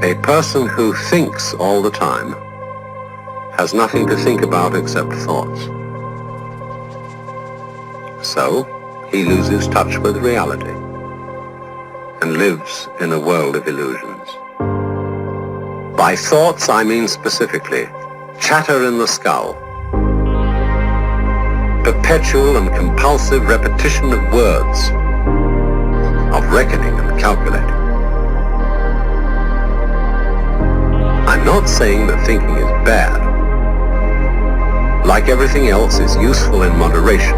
A person who thinks all the time has nothing to think about except thoughts. So, he loses touch with reality and lives in a world of illusions. By thoughts, I mean specifically chatter in the skull, perpetual and compulsive repetition of words, of reckoning and calculating. I'm not saying that thinking is bad. Like everything else, is useful in moderation.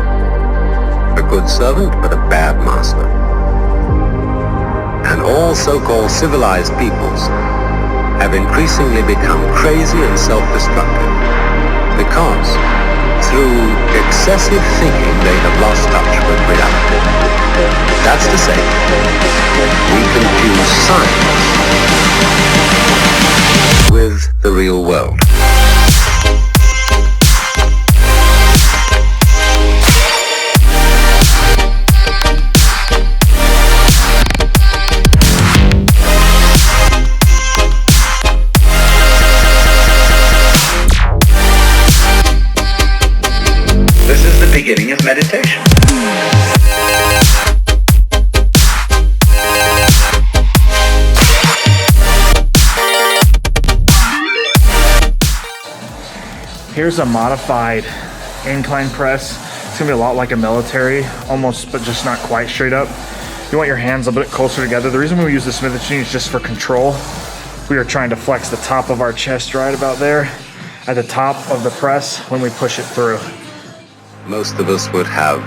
A good servant, but a bad master. And all so-called civilized peoples have increasingly become crazy and self-destructive because through excessive thinking they have lost touch with reality. That's to say, we confuse science with the real world. This is the beginning of meditation. Here's a modified incline press. It's gonna be a lot like a military, almost, but just not quite straight up. You want your hands a bit closer together. The reason we use the Smith machine is just for control. We are trying to flex the top of our chest right about there at the top of the press when we push it through. Most of us would have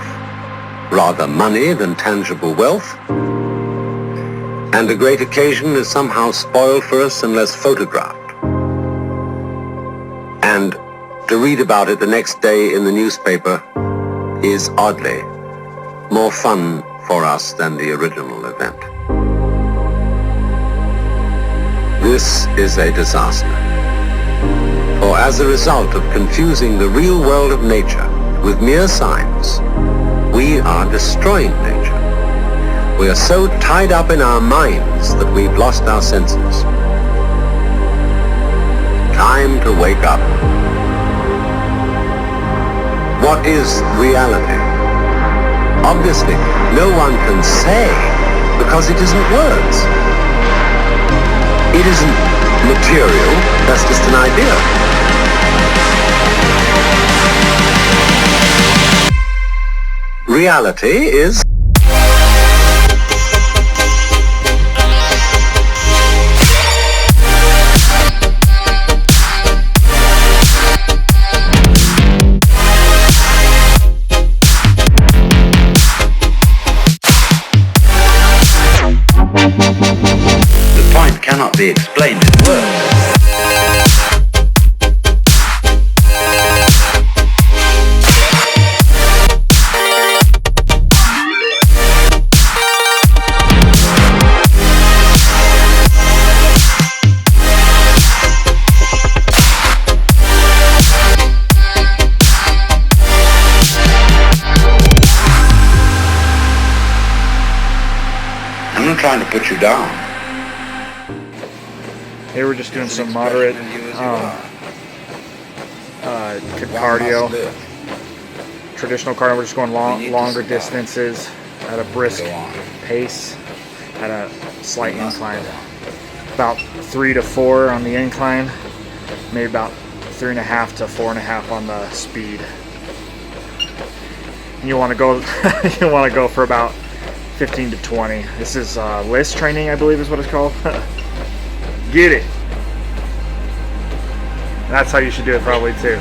rather money than tangible wealth, and a great occasion is somehow spoiled for us unless photographed. And to read about it the next day in the newspaper is oddly more fun for us than the original event. This is a disaster. For as a result of confusing the real world of nature with mere science, we are destroying nature. We are so tied up in our minds that we've lost our senses. Time to wake up. What is reality? Obviously, no one can say because it isn't words. It isn't material, that's just an idea. Reality is The point cannot be explained in words. I'm not trying to put you down. Here we're just doing some moderate cardio. Traditional cardio, we're just going longer distances at a brisk pace at a slight incline. About 3 to 4 on the incline, maybe about 3.5 to 4.5 on the speed. And you want to go for about 15 to 20. This is list training, I believe is what it's called. Get it. That's how you should do it probably too.